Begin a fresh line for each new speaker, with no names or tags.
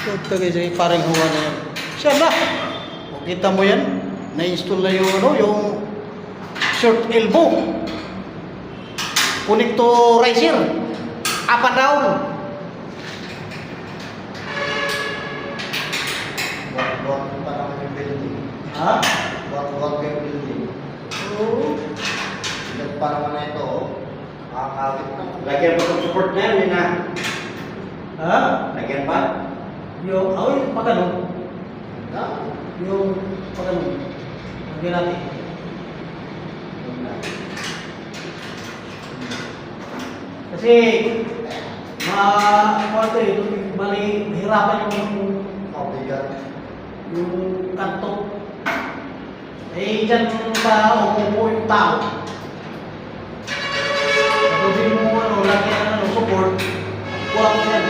Ito guys, parang hawa na yan. Siya na! O, kita mo yan? Na-install na yung, ano, yung short elbow. Connectorizer. Up and down.
Buat pa naman yung building.
Ha?
Buat yung building.
Oo.
Ilan pa naman na ito, oh. Makakawit na.
Lagyan pa itong support na yan, yun na.
Ha?
Lagyan pa.
Yung, yung pagano.
Na?
Yung pagano. Lagyan natin. Kasi, kwarto ito, bali, hirapan
Mabigat.
yung kanto. Eh, dyan ba umupo yung tao? Pwede mo, lagyan ng support. Kuha ko yan.